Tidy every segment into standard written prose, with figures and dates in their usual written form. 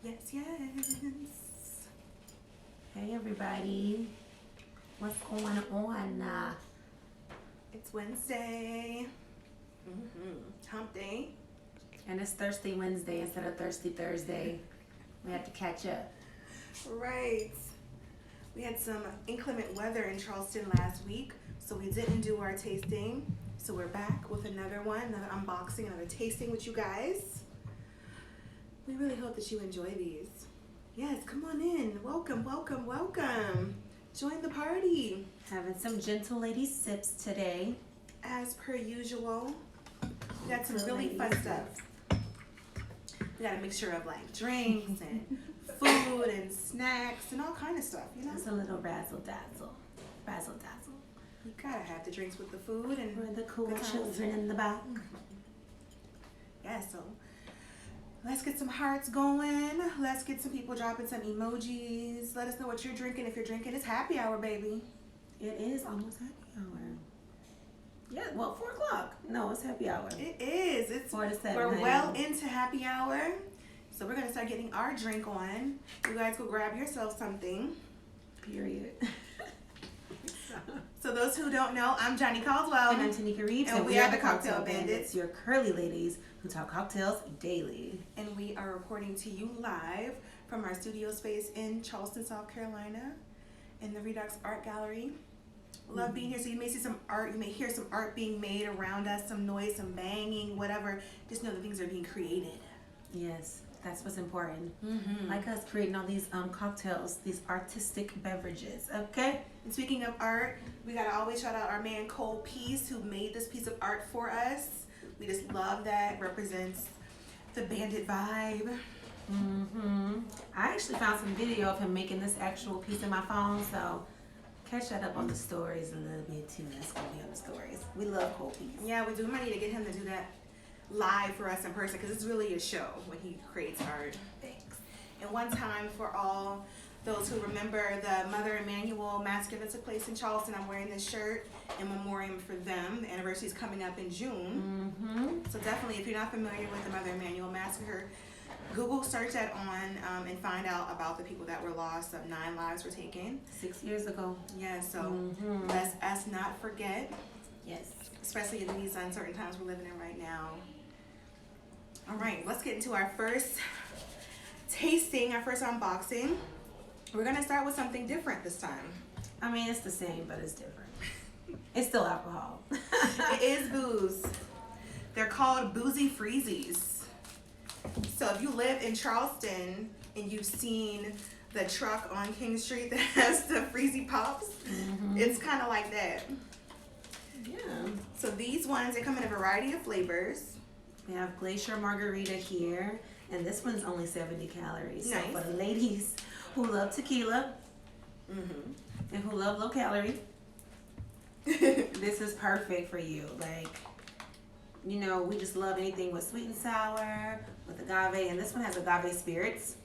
Yes, yes. Hey everybody, what's going on? It's Wednesday. Hump day. And it's Thirsty Wednesday instead of Thirsty Thursday. We have to catch up. Right. We had some inclement weather in Charleston last week, so we didn't do our tasting. So we're back with another one, another unboxing, another tasting with you guys. We really hope that you enjoy these. Yes, come on in. Welcome, welcome, welcome. Join the party. Having some gentle lady sips today. As per usual, we got some really fun stuff. We got a mixture of like drinks and food and snacks and all kind of stuff, you know? Just a little razzle dazzle. Razzle dazzle. You gotta have the drinks with the food and For the cool good times. children in the back. Yeah, so let's get some hearts going. Let's get some people dropping some emojis. Let us know what you're drinking. If you're drinking, it's happy hour, baby. It is almost happy hour. Yeah, well, 4 o'clock. No, it's happy hour. It is. It's 4 to 7. We're well into happy hour. So we're gonna start getting our drink on. You guys go grab yourself something. Period. So those who don't know, I'm Johnny Caldwell. And I'm Tanika Reeves. And we are the Cocktail Bandits. Your curly ladies who talk cocktails daily. And we are reporting to you live from our studio space in Charleston, South Carolina, in the Redux Art Gallery. Love being here. So you may see some art, you may hear some art being made around us, some noise, some banging, whatever. Just know that things are being created. Yes, that's what's important. Mm-hmm. Like us creating all these cocktails, these artistic beverages, okay? And speaking of art, we gotta always shout out our man Cole Peace, who made this piece of art for us. We just love that. It represents the bandit vibe. I actually found some video of him making this actual piece in my phone, so catch that up on the stories a little bit too. That's gonna be on the stories. We love Cole Peace. Yeah, we do. We might need to get him to do that live for us in person because it's really a show when he creates art. Thanks. And one time for all those who remember the Mother Emanuel massacre that took place in Charleston, I'm wearing this shirt in memoriam for them. The anniversary is coming up in June. So definitely, if you're not familiar with the Mother Emanuel massacre, Google search that on and find out about the people that were lost. 9 lives were taken. 6 years ago. Yeah, so let's us not forget. Yes. Especially in these uncertain times we're living in right now. All right, let's get into our first tasting, our first unboxing. We're gonna start with something different this time. I mean, it's the same, but it's different. It's still alcohol. It is booze. They're called Boozy Freezies. So if you live in Charleston and you've seen the truck on King Street that has the Freezy Pops, it's kind of like that. Yeah. So these ones, they come in a variety of flavors. We have Glacier Margarita here, and this one's only 70 calories. Nice. So for the ladies who love tequila and who love low calorie, this is perfect for you. Like, you know, we just love anything with sweet and sour, with agave, and this one has agave spirits,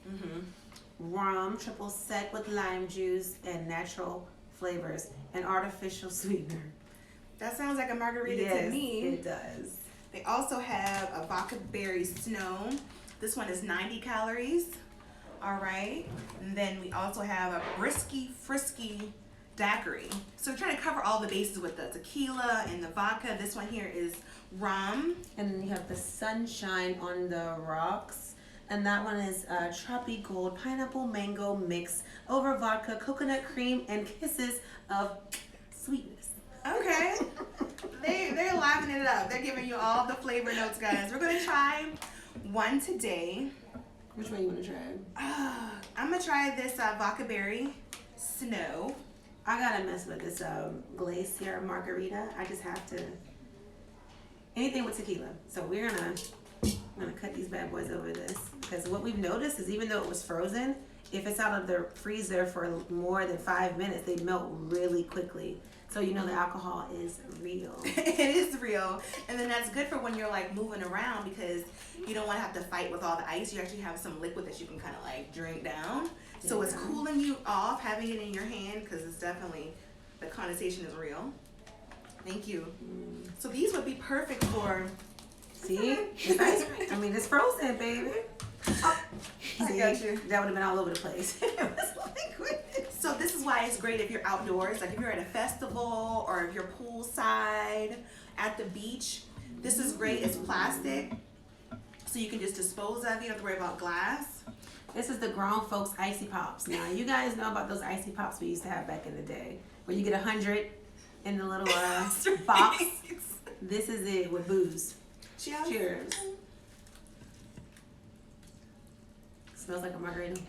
rum, triple sec with lime juice, and natural flavors, and artificial sweetener. That sounds like a margarita Yes, to me. it does. They also have a vodka berry snow. This one is 90 calories. All right. And then we also have a brisky frisky daiquiri. So we're trying to cover all the bases with the tequila and the vodka. This one here is rum. And then you have the Sunshine on the Rocks. And that one is Tropic Gold Pineapple Mango Mix over vodka, coconut cream, and kisses of sweetness. Okay. They're livening it up. They're giving you all the flavor notes, guys. We're going to try one today. Which one you want to try? I'm going to try this vodka berry snow. I gotta mess with this Glacier Margarita. I just have to. Anything with tequila. So we're gonna cut these bad boys over this. Because what we've noticed is even though it was frozen, if it's out of the freezer for more than 5 minutes, they melt really quickly. So you know the alcohol is real. It is real. And then that's good for when you're like moving around because you don't want to have to fight with all the ice. You actually have some liquid that you can kind of like drink down. So it's cooling you off having it in your hand because it's definitely, the condensation is real. Thank you. So these would be perfect for See? It's ice cream. I mean, it's frozen, baby. I got you. That would have been all over the place. It was liquid. So this is why it's great if you're outdoors, like if you're at a festival or if you're poolside at the beach. This is great. It's plastic, so you can just dispose of it. You don't have to worry about glass. This is the grown folks icy pops. Now you guys know about those icy pops we used to have back in the day, where you get 100 in the little box. This is it with booze. Cheers. Cheers. Smells like a margarita.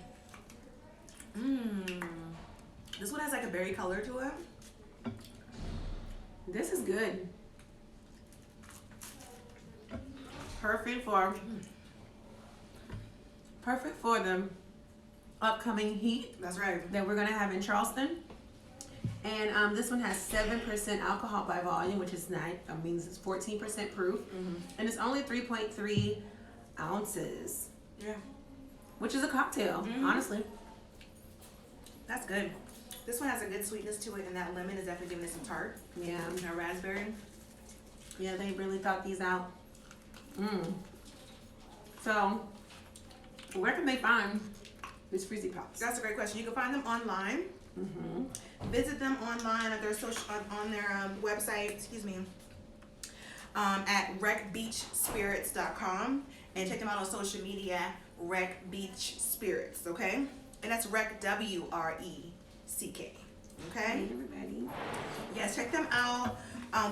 This one has like a berry color to it. This is good. Perfect for the upcoming heat. That's right. That we're gonna have in Charleston. And this one has 7% alcohol by volume, which is nice. That means it's 14% proof, and it's only 3.3 ounces. Yeah. Which is a cocktail, honestly. That's good. This one has a good sweetness to it, and that lemon is definitely giving it some tart. Yeah. And a raspberry. Yeah, they really thought these out. So, where can they find these Freezy Pops? That's a great question. You can find them online. Visit them online at their on their website. Excuse me. At recbeachspirits.com, and check them out on social media. Rec Beach Spirits. Okay, and that's Rec WRECK. Okay. Hey, everybody. Yes, check them out.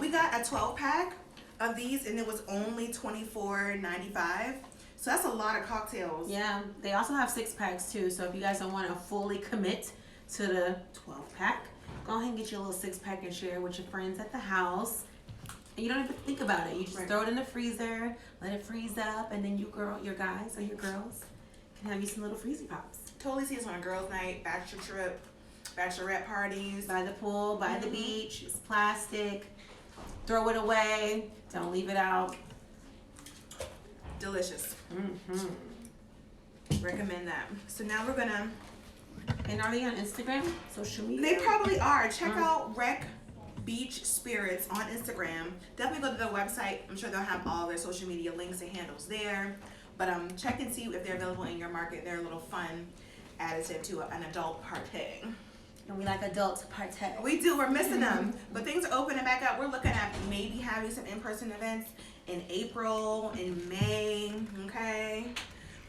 We got a 12-pack of these, and it was only $24.95. So that's a lot of cocktails. Yeah, they also have 6-packs too. So if you guys don't want to fully commit to the 12-pack, go ahead and get your little 6-pack and share it with your friends at the house. And you don't even think about it. You just throw it in the freezer, let it freeze up, and then your guys or your girls can have you some little Freezy Pops. Totally see this on a girls' night, bachelor trip, bachelorette parties. By the pool, by the beach. It's plastic. Throw it away. Don't leave it out. Delicious. Recommend that. So now we're gonna. And are they on Instagram? Social media? They probably are. Check out Rec Beach Spirits on Instagram. Definitely go to their website. I'm sure they'll have all their social media links and handles there. But check and see if they're available in your market. They're a little fun additive to an adult partay. And we like adults partay. We do. We're missing them. But things are opening back up. We're looking at maybe having some in-person events in April, in May. Okay.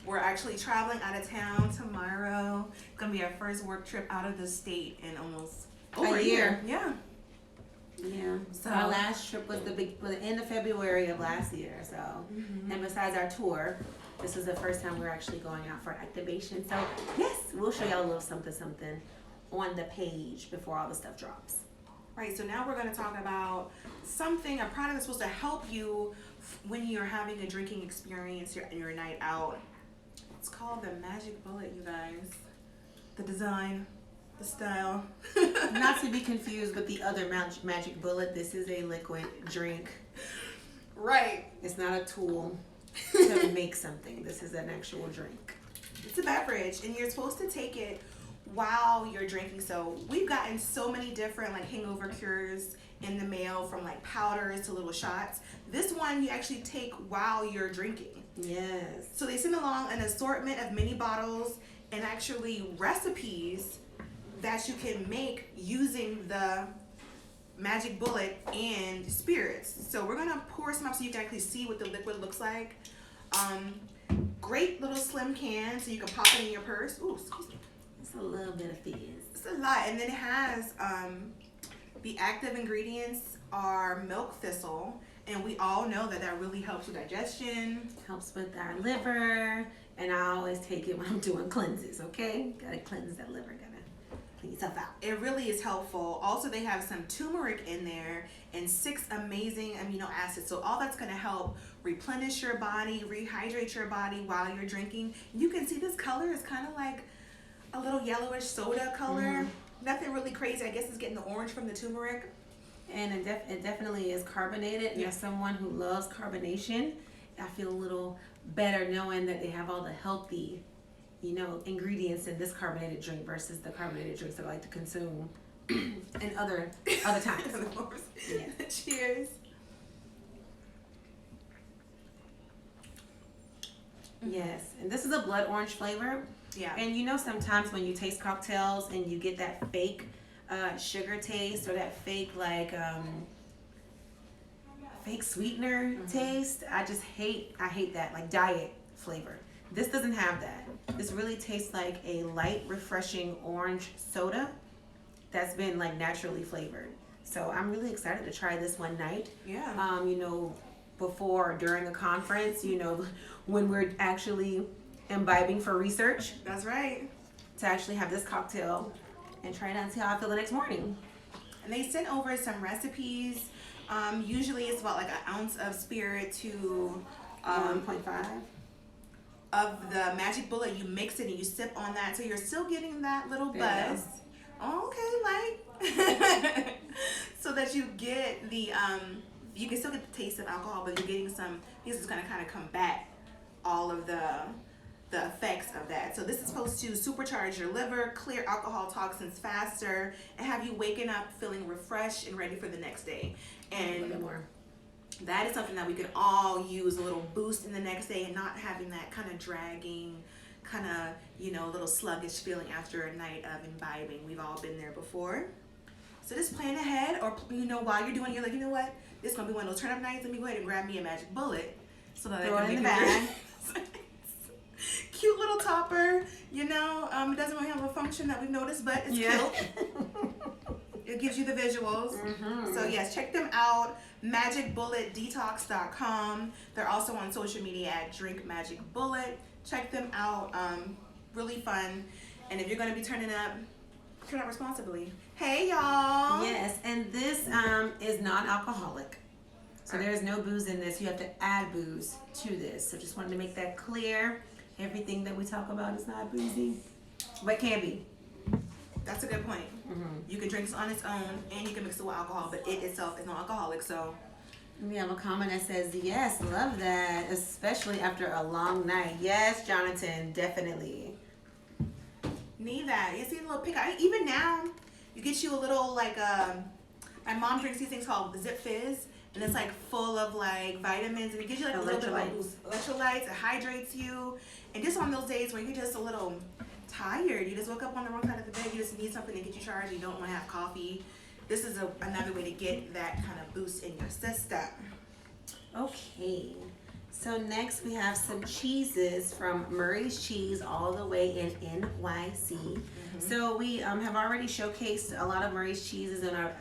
We're actually traveling out of town tomorrow. It's going to be our first work trip out of the state in almost over a year. Yeah. Yeah. So our last trip was the end of February of last year. So, and besides our tour, this is the first time we're actually going out for activation. So yes, we'll show y'all a little something on the page before all the stuff drops. Right. So now we're going to talk about a product that's supposed to help you when you're having a drinking experience, your night out. It's called the Magic Bullet, you guys. The design. The style. Not to be confused with the other Magic Bullet. This is a liquid drink. Right. It's not a tool to make something. This is an actual drink. It's a beverage, and you're supposed to take it while you're drinking. So we've gotten so many different like hangover cures in the mail, from like powders to little shots. This one you actually take while you're drinking. Yes. So they send along an assortment of mini bottles and actually recipes that you can make using the Magic Bullet and spirits. So we're gonna pour some up so you can actually see what the liquid looks like. Great little slim can, so you can pop it in your purse. Ooh, excuse me. It's a little bit of fizz. It's a lot, and then it has the active ingredients are milk thistle, and we all know that really helps with digestion. Helps with our liver, and I always take it when I'm doing cleanses. Okay, gotta cleanse that liver. Clean yourself out. It really is helpful. Also, they have some turmeric in there and 6 amazing amino acids. So all that's going to help replenish your body, rehydrate your body while you're drinking. You can see this color is kind of like a little yellowish soda color. Nothing really crazy. I guess it's getting the orange from the turmeric. And it definitely is carbonated. And as someone who loves carbonation, I feel a little better knowing that they have all the healthy ingredients in this carbonated drink versus the carbonated drinks that I like to consume in other times. Yeah. Cheers. Yes, and this is a blood orange flavor. Yeah. And you know, sometimes when you taste cocktails and you get that fake sugar taste or that fake fake sweetener taste, I hate that, like diet flavor. This doesn't have that. This really tastes like a light, refreshing orange soda that's been like naturally flavored. So I'm really excited to try this one night. Yeah. You know, before or during a conference, you know, when we're actually imbibing for research, That's right. to actually have this cocktail and try it out and see how I feel the next morning. And they sent over some recipes. Usually it's about like an ounce of spirit to 1.5. of the magic bullet. You mix it and you sip on that, so you're still getting that little There you buzz. Okay, like so that you get the you can still get the taste of alcohol, but you're getting some. This is gonna kind of combat all of the effects of that. So this is supposed to supercharge your liver, clear alcohol toxins faster, and have you waking up feeling refreshed and ready for the next day. A little And bit more. that is something that we could all use, a little boost in the next day, and not having that kind of dragging, kind of, you know, little sluggish feeling after a night of imbibing. We've all been there before. So just plan ahead, or, you know, while you're doing it, you're like, you know what, this is going to be one of those turn up nights. Let me go ahead and grab me a magic bullet so that Throw I it can in make the bag. Cute little topper, you know. It doesn't really have a function that we've noticed, but it's cute. It gives you the visuals. So yes, check them out. MagicBulletDetox.com. They're also on social media at Drink Magic Bullet. Check them out. Really fun. And if you're going to be turn up responsibly. Hey y'all. Yes, and this is non-alcoholic. So there's no booze in this. You have to add booze to this. So just wanted to make that clear. Everything that we talk about is not boozy, but can be. That's a good point. You can drink this on its own, and you can mix it with alcohol, but it itself is non-alcoholic. So We have a comment that says, yes, love that, especially after a long night. Yes, Jonathan, definitely. need that. You see a little pick. Even now, you get you a little like my mom drinks these things called Zip Fizz, and it's like full of like vitamins, and it gives you like a little bit of like electrolytes. It hydrates you, and just on those days where you're just a little tired, you just woke up on the wrong side of the bed, you just need something to get you charged. You don't want to have coffee. This is another way to get that kind of boost in your system. Okay, so next we have some cheeses from Murray's Cheese all the way in NYC. So we have already showcased a lot of Murray's cheeses in our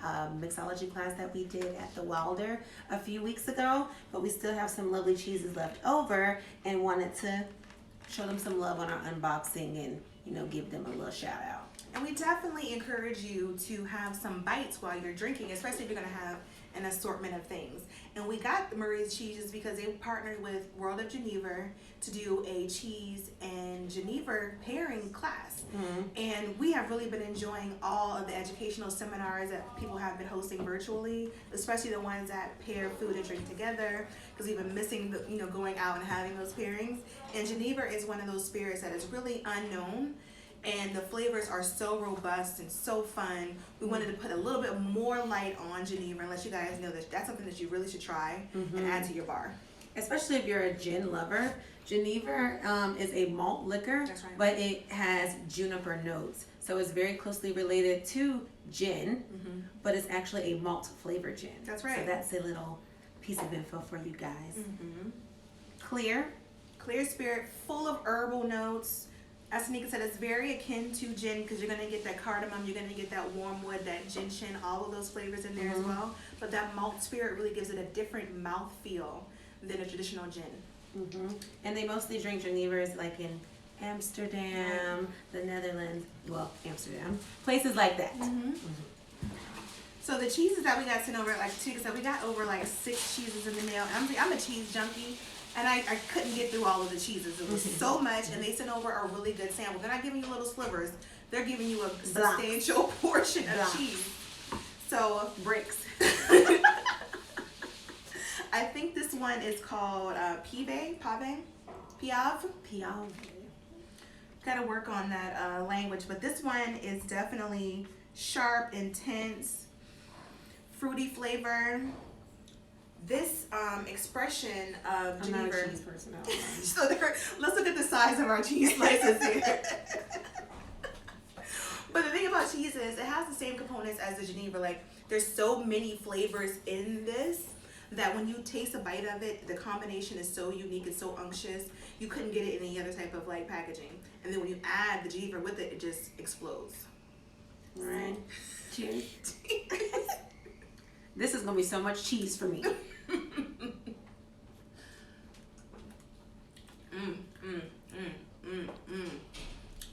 mixology class that we did at the Wilder a few weeks ago, but we still have some lovely cheeses left over and wanted to show them some love on our unboxing and, you know, give them a little shout out. And we definitely encourage you to have some bites while you're drinking, especially if you're going to have an assortment of things. And we got the Murray's Cheeses because they partnered with World of Geneva to do a cheese and Geneva pairing class. And we have really been enjoying all of the educational seminars that people have been hosting virtually, especially the ones that pair food and drink together, because we've been missing the, going out and having those pairings. And Geneva is one of those spirits that is really unknown, and the flavors are so robust and so fun. We wanted to put a little bit more light on Geneva and let you guys know that that's something that you really should try and add to your bar. Especially if you're a gin lover. Geneva is a malt liquor, That's right. but it has juniper notes. So it's very closely related to gin, but it's actually a malt flavored gin. That's right. So that's a little piece of info for you guys. Clear. Clear spirit, full of herbal notes. As Tanika said, it's very akin to gin because you're going to get that cardamom, you're going to get that warm wood, that gentian, all of those flavors in there as well. But that malt spirit really gives it a different mouth feel than a traditional gin. And they mostly drink Genevers like in Amsterdam, the Netherlands, well, Amsterdam, places like that. So the cheeses that we got sent over, like Tanika said, we got over like 6 cheeses in the mail. And I'm a cheese junkie. And I couldn't get through all of the cheeses. It was so much, and they sent over a really good sample. They're not giving you little slivers. They're giving you a substantial portion of cheese. So, Bricks. I think this one is called Piave. Gotta work on that language. But this one is definitely sharp, intense, fruity flavor. this expression of I'm not a Geneva. cheese person. So let's look at the size of our cheese slices here. But the thing about cheese is it has the same components as the Geneva. Like, there's so many flavors in this that when you taste a bite of it, the combination is so unique and so unctuous. You couldn't get it in any other type of like packaging. And then when you add the Geneva with it, it just explodes. All right. Cheers. This is gonna be so much cheese for me.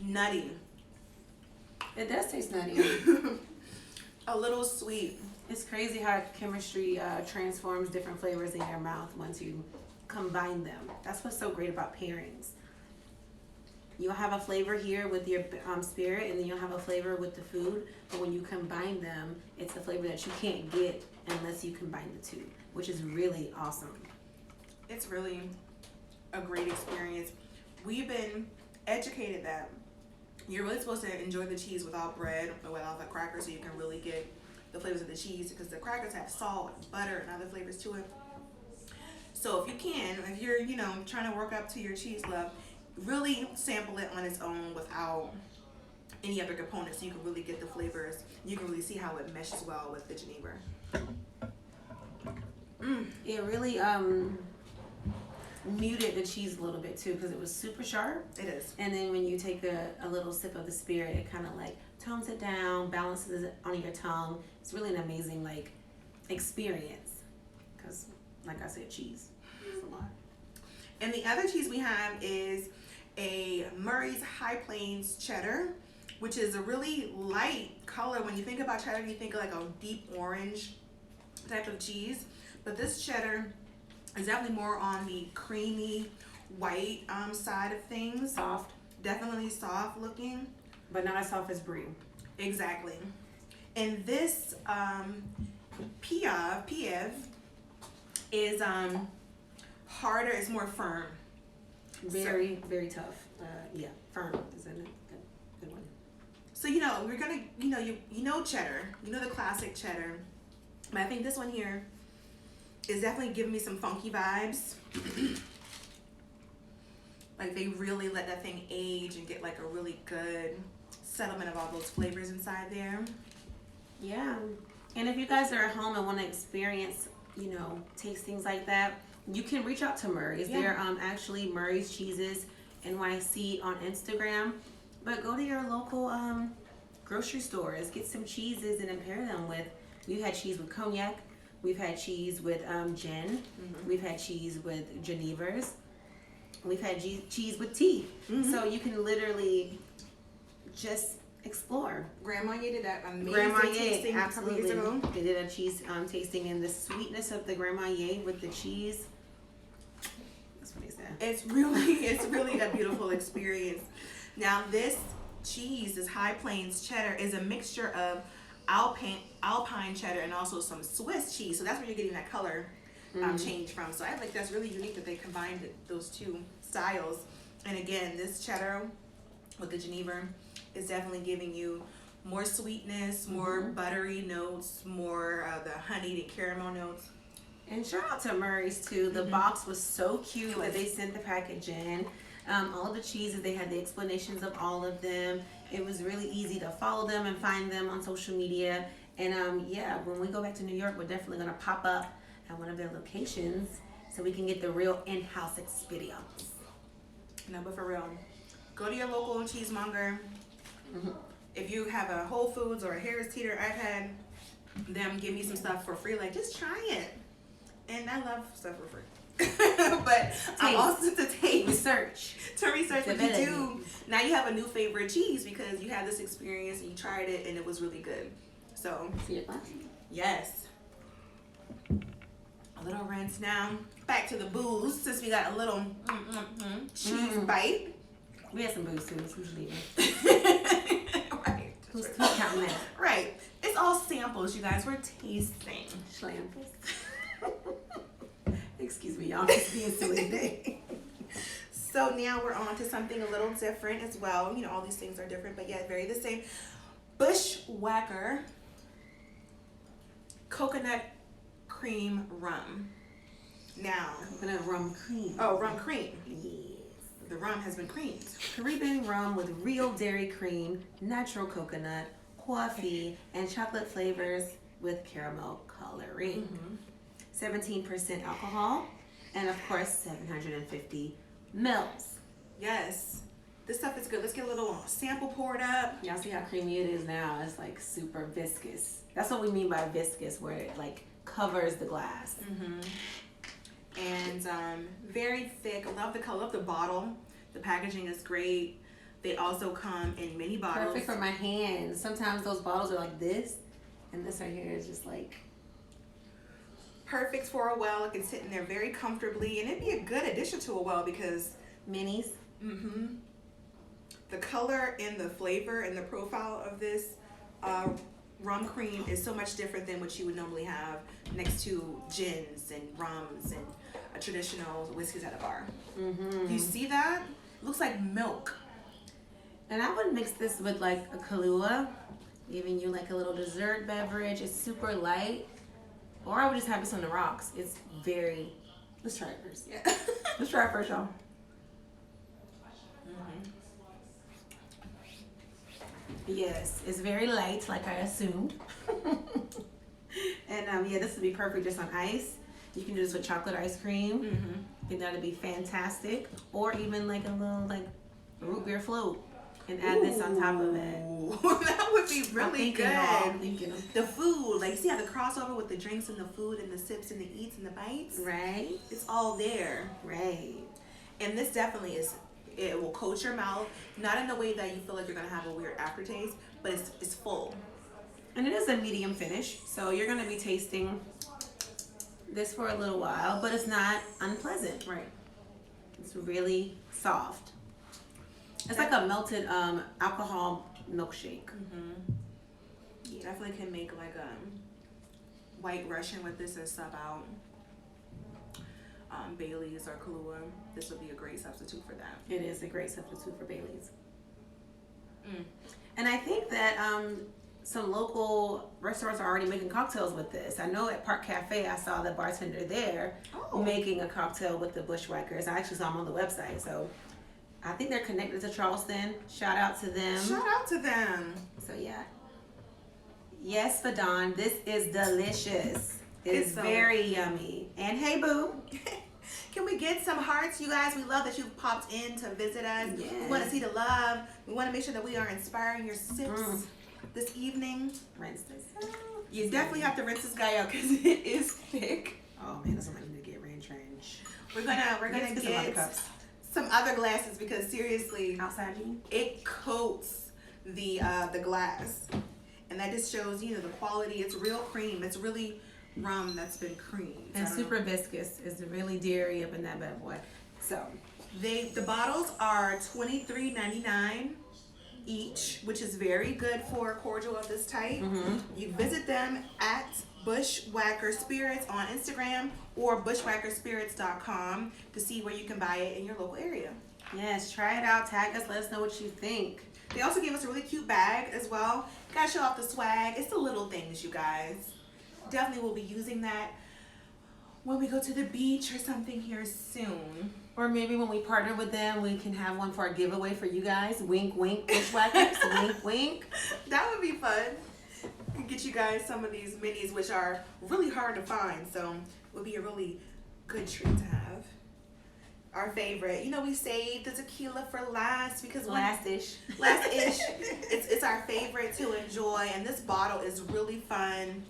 Nutty. It does taste nutty. A little sweet. It's crazy how chemistry transforms different flavors in your mouth once you combine them. That's what's so great about pairings. You'll have a flavor here with your spirit, and then you'll have a flavor with the food. But when you combine them, it's a flavor that you can't get unless you combine the two, which is really awesome. It's really a great experience. We've been educated that you're really supposed to enjoy the cheese without bread or without the crackers, so you can really get the flavors of the cheese, because the crackers have salt, butter, and other flavors to it. So if you can, if you're, trying to work up to your cheese love, really sample it on its own without any other components, so you can really get the flavors. You can really see how it meshes well with the Geneva. It really muted the cheese a little bit too, because it was super sharp. It is. And then when you take a little sip of the spirit, it kind of like tones it down, balances it on your tongue. It's really an amazing like experience, because like I said, cheese. It's a lot. And the other cheese we have is a Murray's High Plains cheddar, which is a really light color. When you think about cheddar, you think of like a deep orange type of cheese. But this cheddar is definitely more on the creamy white side of things. Soft. Definitely soft looking. But not as soft as brie. Exactly. And this Piev is harder, it's more firm. Very, very tough. Yeah, firm is a good one. So we're gonna cheddar, the classic cheddar, but I think this one here is definitely giving me some funky vibes. Like, they really let that thing age and get like a really good settlement of all those flavors inside there. Yeah, and if you guys are at home and want to experience, tastings like that, you can reach out to Murray's. Yeah. They're actually Murray's Cheeses NYC on Instagram. But go to your local grocery stores, get some cheeses, and then pair them with. We've had cheese with cognac. We've had cheese with gin. Mm-hmm. We've had cheese with Genevers. We've had cheese with tea. Mm-hmm. So you can literally just explore. Grandma did that amazing tasting a couple years ago. They did a cheese tasting, and the sweetness of the Grand Marnier with the cheese. That's what he said. It's really a beautiful experience. Now, this cheese, this High Plains cheddar, is a mixture of Alpine cheddar and also some Swiss cheese. So that's where you're getting that color change from. So I think that's really unique that they combined those two styles. And again, this cheddar with the Geneva is definitely giving you more sweetness, more buttery notes, more the honeyed and caramel notes. And shout out to Murray's too. The box was so cute that they sent the package in. All of the cheeses, they had the explanations of all of them. It was really easy to follow them and find them on social media. And when we go back to New York, we're definitely gonna pop up at one of their locations so we can get the real in-house experience. No, but for real, go to your local cheesemonger. If you have a Whole Foods or a Harris Teeter, I've had them give me some stuff for free. Like, just try it. And I love stuff for free. But I'm also to taste. Research. To research what you do. Now you have a new favorite cheese because you had this experience and you tried it and it was really good. So, yes. A little rinse now. Back to the booze, since we got a little cheese bite. We had some booze too. Who's leaving? Right. Who's counting that? Right. It's all samples, you guys. We're tasting. Schlampers. Excuse me, y'all. I'm just being silly today. So now we're on to something a little different as well. All these things are different, but yet very the same. Bushwacker coconut cream rum. Now. Coconut rum cream. Oh, rum cream. Yes. The rum has been creamed. Caribbean rum with real dairy cream, natural coconut, coffee, and chocolate flavors with caramel coloring. 17% alcohol, and of course 750 mils. Yes. This stuff is good. Let's get a little sample poured up. Y'all see how creamy it is now? It's like super viscous. That's what we mean by viscous, where it like covers the glass. And very thick. I love the color of the bottle. The packaging is great. They also come in mini bottles. Perfect for my hands. Sometimes those bottles are like this, and this right here is just like perfect for a well. It can sit in there very comfortably, and it'd be a good addition to a well because minis. The color and the flavor and the profile of this rum cream is so much different than what you would normally have next to gins and rums and a traditional whiskeys at a bar. You see that? Looks like milk. And I would mix this with like a Kahlua, giving you like a little dessert beverage. It's super light. Or I would just have this on the rocks. It's very. Let's try it first. Yeah. Let's try it first, y'all. Yes, it's very light, like I assumed. And yeah, this would be perfect just on ice. You can do this with chocolate ice cream. And that'd be fantastic. Or even like a little like root beer float, and add this on top of it. That would be really good. I'm thinking. The food, like, see how the crossover with the drinks and the food and the sips and the eats and the bites? Right. It's all there. Right. And this definitely is, it will coat your mouth, not in the way that you feel like you're gonna have a weird aftertaste, but it's full. And it is a medium finish, so you're gonna be tasting this for a little while, but it's not unpleasant. Right. It's really soft. It's like a melted alcohol milkshake. You definitely can make like a white Russian with this and sub out Bailey's or Kahlua. This would be a great substitute for that. It is a great substitute for Bailey's. And I think that some local restaurants are already making cocktails with this. I know at Park Cafe, I saw the bartender there making a cocktail with the Bushwackers. I actually saw them on the website, so I think they're connected to Charleston. Shout out to them. Shout out to them. So yeah. Yes, Fadon, this is delicious. It's very yummy. And hey, boo. Can we get some hearts, you guys? We love that you've popped in to visit us. Yes. We want to see the love. We want to make sure that we are inspiring your sips this evening. Rinse this. You definitely have to rinse this guy out because it is thick. Oh man, that's something I need to get retrenched. We're gonna get some other glasses because seriously, Outside you? it coats the glass, and that just shows the quality. It's real cream. It's really rum that's been creamed. And super viscous. It's really dairy up in that bad boy. So the bottles are $23.99 each, which is very good for a cordial of this type. You visit them at Bushwacker Spirits on Instagram or bushwackerspirits.com to see where you can buy it in your local area. yes, try it out. Tag us. Let us know what you think. They also gave us a really cute bag as well. Gotta show off the swag. It's the little things, you guys. Definitely will be using that when we go to the beach or something here soon. Or maybe when we partner with them, we can have one for a giveaway for you guys. Wink, wink, Bushwackers. Wink, wink. That would be fun. We can get you guys some of these minis, which are really hard to find. So it would be a really good treat to have. Our favorite. We saved the tequila for last because Last-ish. It's our favorite to enjoy. And this bottle is really fun.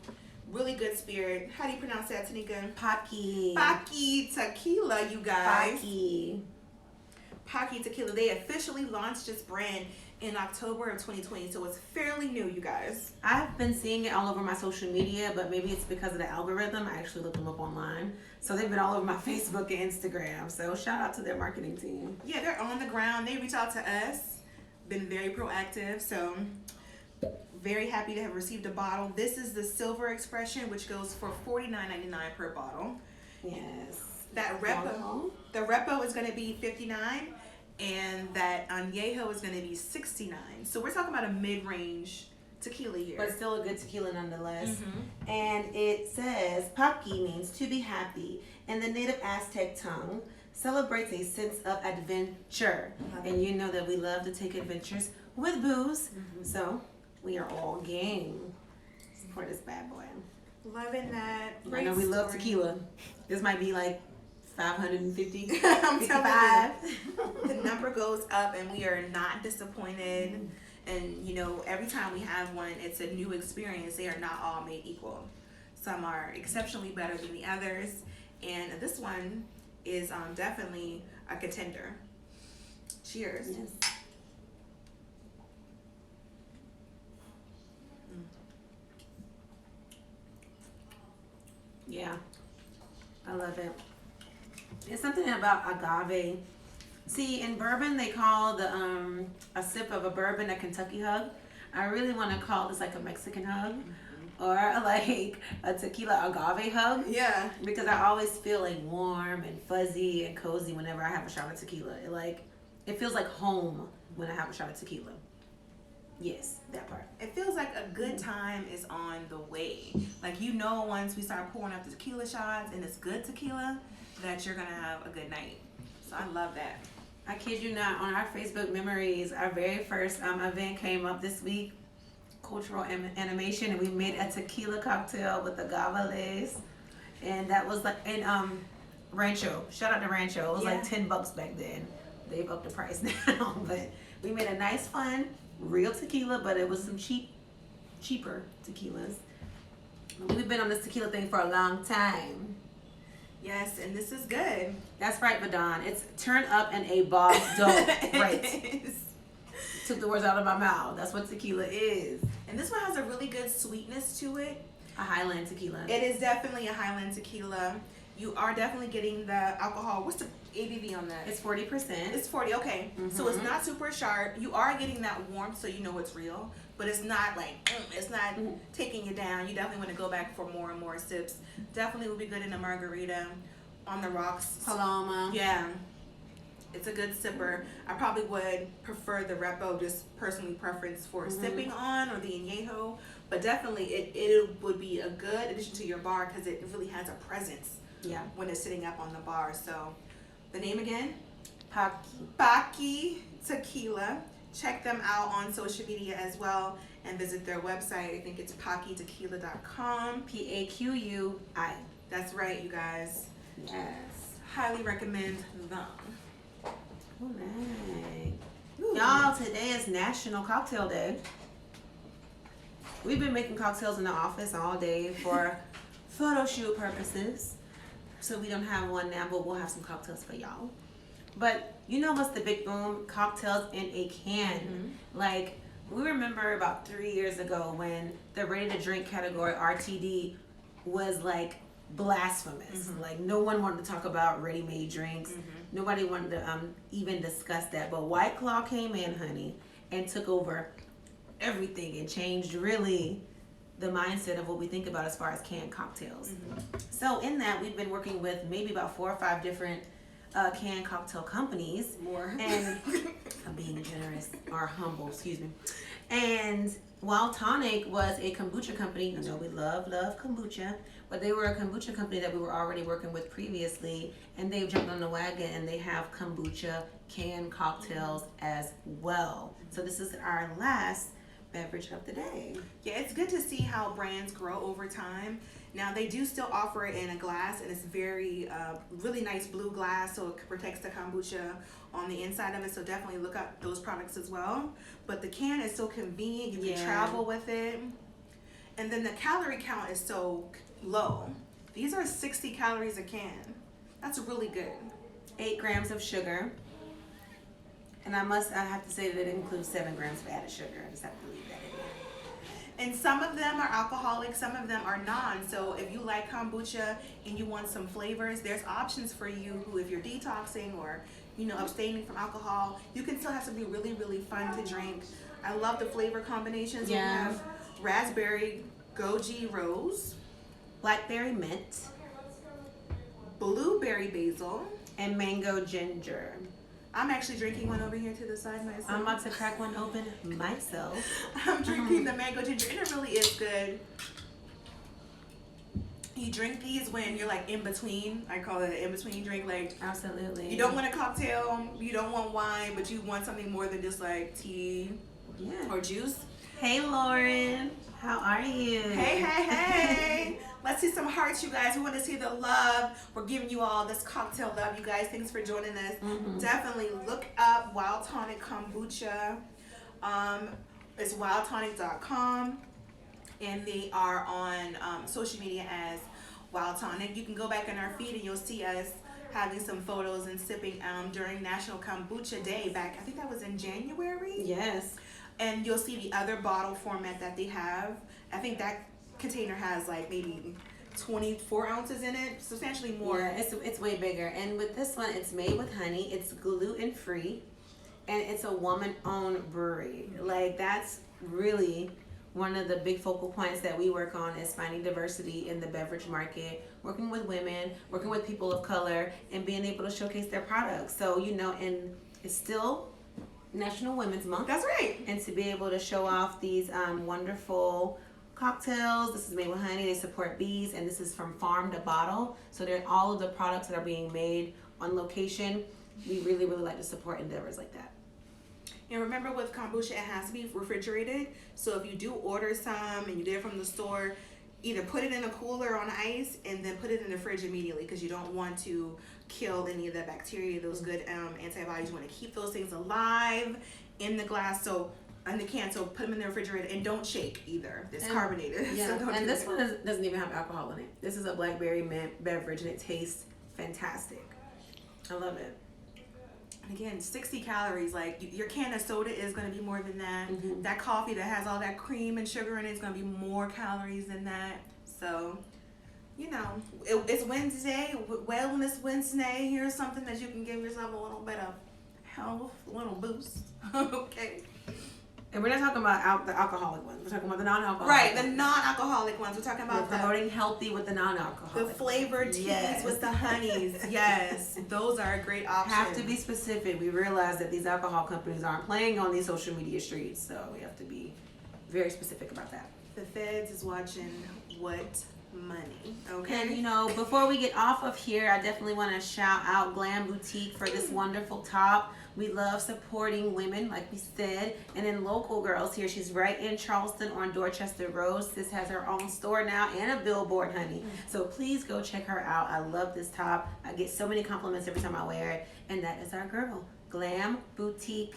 Really good spirit. How do you pronounce that, Tanika? Pocky. Pocky Tequila, you guys. Pocky. Tequila. They officially launched this brand in October of 2020, so it's fairly new, you guys. I've been seeing it all over my social media, but maybe it's because of the algorithm. I actually looked them up online. So they've been all over my Facebook and Instagram. So shout out to their marketing team. Yeah, they're on the ground. They reach out to us. Been very proactive, so very happy to have received a bottle. This is the Silver Expression, which goes for $49.99 per bottle. Yes. That Repo, the Repo is going to be $59, and that Añejo is going to be $69. So we're talking about a mid-range tequila year. But still a good tequila nonetheless. Mm-hmm. And it says, Paqui means to be happy in the native Aztec tongue. Celebrates a sense of adventure. And you know that we love to take adventures with booze. Mm-hmm. So we are all game for this bad boy. Loving that. I know we love tequila. This might be like 550. I'm telling you, the number goes up and we are not disappointed. Mm-hmm. And you know, every time we have one, it's a new experience. They are not all made equal. Some are exceptionally better than the others. And this one is definitely a contender. Cheers. Yes. Yeah, I love it. It's something about agave. See, in bourbon, they call the a sip of a bourbon a Kentucky hug. I really want to call this like a Mexican hug, or like a tequila agave hug. Yeah. Because I always feel like warm and fuzzy and cozy whenever I have a shot of tequila. It feels like home when I have a shot of tequila. Yes, that part. It feels like a good time is on the way. Like, you know, once we start pouring up the tequila shots and it's good tequila, that you're going to have a good night. So I love that. I kid you not, on our Facebook memories, our very first event came up this week, cultural animation, and we made a tequila cocktail with agaves. And that was like in Rancho. Shout out to Rancho. It was like $10 back then. They've upped the price now. But we made a nice, fun, real tequila, but it was some cheaper tequilas. We've been on this tequila thing for a long time. Yes, and this is good. That's right, Vadon. It's turn up and a bog dope. Right. Took the words out of my mouth. That's what tequila is. And this one has a really good sweetness to it. A Highland tequila. It is definitely a Highland tequila. You are definitely getting the alcohol. What's the ABV on that? It's 40%. It's 40, okay. Mm-hmm. So it's not super sharp. You are getting that warmth, so you know it's real. But it's not like, it's not taking you down. You definitely want to go back for more and more sips. Definitely would be good in a margarita, on the rocks. Paloma. Yeah. It's a good sipper. I probably would prefer the Repo, just personally preference for sipping on, or the Añejo. But definitely it would be a good addition to your bar because it really has a presence. Yeah. When it's sitting up on the bar. So the name again? Paqui Tequila. Check them out on social media as well and visit their website. I think it's PaquiTequila.com. Paqui. That's right, you guys. Yes. Highly recommend them. All right. Y'all, today is National Cocktail Day. We've been making cocktails in the office all day for photo shoot purposes. So we don't have one now, but we'll have some cocktails for y'all. But you know what's the big boom? Cocktails in a can. Like, we remember about 3 years ago when the ready to drink category, RTD, was like blasphemous. Like, no one wanted to talk about ready-made drinks. Nobody wanted to even discuss that. But White Claw came in, honey, and took over everything and changed really the mindset of what we think about as far as canned cocktails. So in that, we've been working with maybe about 4 or 5 different canned cocktail companies. More. And I'm being generous, or humble, excuse me. And Wild Tonic was a kombucha company. You know, we love kombucha. But they were a kombucha company that we were already working with previously. And they've jumped on the wagon and they have kombucha canned cocktails as well. So this is our last beverage of the day. Yeah, it's good to see how brands grow over time. Now, they do still offer it in a glass, and it's very, really nice blue glass, so it protects the kombucha on the inside of it, so definitely look up those products as well. But the can is so convenient, you can travel with it. And then the calorie count is so low. These are 60 calories a can. That's really good. 8 grams of sugar. And I have to say that it includes 7 grams of added sugar. I just have to leave that in there. And some of them are alcoholic, some of them are non. So if you like kombucha and you want some flavors, there's options for you who, if you're detoxing or, you know, abstaining from alcohol, you can still have something really, really fun to drink. I love the flavor combinations. Yeah. We have raspberry goji rose, Blackberry mint, blueberry basil, and mango ginger. I'm actually drinking one over here to the side myself. I'm about to crack one open myself. I'm drinking the mango ginger, and it really is good. You drink these when you're like in between. I call it an in between drink. Like, absolutely. You don't want a cocktail, you don't want wine, but you want something more than just like tea or juice. Hey Lauren, how are you? Hey. Let's see some hearts, you guys. We want to see the love. We're giving you all this cocktail love, you guys. Thanks for joining us. Definitely look up Wild Tonic Kombucha. It's wildtonic.com. And they are on social media as Wild Tonic. You can go back in our feed and you'll see us having some photos and sipping during National Kombucha Day back, I think that was in January. Yes. And you'll see the other bottle format that they have. I think that container has like maybe 24 ounces in it, substantially more. Yeah, it's way bigger. And with this one, it's made with honey. It's gluten free, and it's a woman-owned brewery. Like, that's really one of the big focal points that we work on, is finding diversity in the beverage market, working with women, working with people of color, and being able to showcase their products. So, you know, and it's still National Women's Month. That's right. And to be able to show off these wonderful cocktails. This is made with honey. They support bees, and this is from farm to bottle. So they're all of the products that are being made on location. We really, really like to support endeavors like that. And remember, with kombucha, it has to be refrigerated. So if you do order some and you get it from the store, either put it in a cooler on ice and then put it in the fridge immediately, because you don't want to kill any of the bacteria, those good antibodies. You want to keep those things alive in the glass, so in the can. So put them in the refrigerator and don't shake either. It's carbonated. Yeah, so and this one doesn't even have alcohol in it. This is a blackberry mint beverage, and it tastes fantastic. I love it. Again, 60 calories. Like, your can of soda is going to be more than that. That coffee that has all that cream and sugar in it is going to be more calories than that. So, you know, it's Wednesday, Wellness Wednesday. Here's something that you can give yourself a little bit of health, a little boost. Okay. And we're not talking about the alcoholic ones. We're talking about the non-alcoholic Right, ones. the non-alcoholic ones. We're talking about we're promoting healthy with the non-alcoholic. The flavored teas with the honeys. Yes, those are a great option. Have to be specific. We realize that these alcohol companies aren't playing on these social media streets, so we have to be very specific about that. The feds is watching what money, okay? And, you know, before we get off of here, I definitely want to shout out Glam Boutique for this wonderful top. We love supporting women, like we said, and then local girls here. She's right in Charleston on Dorchester Road. Sis has her own store now and a billboard, honey. So please go check her out. I love this top. I get so many compliments every time I wear it. And that is our girl, Glam Boutique,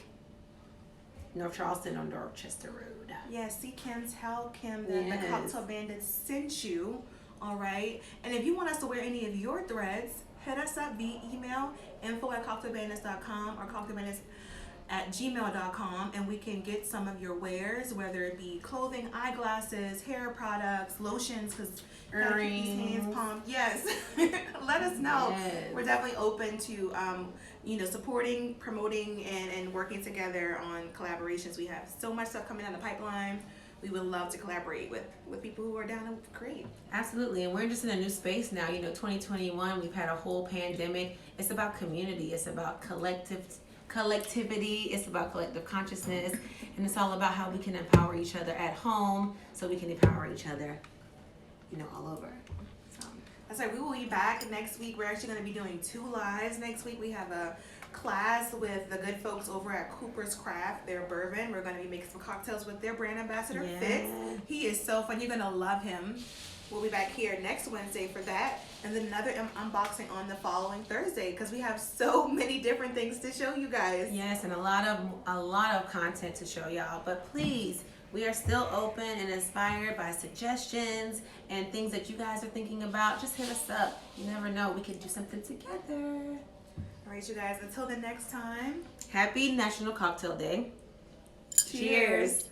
North Charleston on Dorchester Road. Yes, see Kim, tell Kim that the Cocktail Bandits sent you, all right? And if you want us to wear any of your threads, hit us up via email, info@cocktailbandits.com or cocktailbandits@gmail.com, and we can get some of your wares, whether it be clothing, eyeglasses, hair products, lotions, because earrings, hands, palms. Yes, let us know. Yes. We're definitely open to you know, supporting, promoting, and working together on collaborations. We have so much stuff coming down the pipeline. We would love to collaborate with people who are down to create. Absolutely, and we're just in a new space now. You know, 2021, we've had a whole pandemic. It's about community. It's about collectivity. It's about collective consciousness, and it's all about how we can empower each other at home, so we can empower each other, you know, all over. So that's right. We will be back next week. We're actually going to be doing 2 lives next week. We have a class with the good folks over at Cooper's Craft, their bourbon. We're going to be making some cocktails with their brand ambassador, Fizz. He is so fun. You're going to love him. We'll be back here next Wednesday for that, and then another unboxing on the following Thursday, because we have so many different things to show you guys. Yes, and a lot of content to show y'all. But please, we are still open and inspired by suggestions and things that you guys are thinking about. Just hit us up. You never know, we can do something together. All right, you guys, until the next time, happy National Cocktail Day. Cheers. Cheers.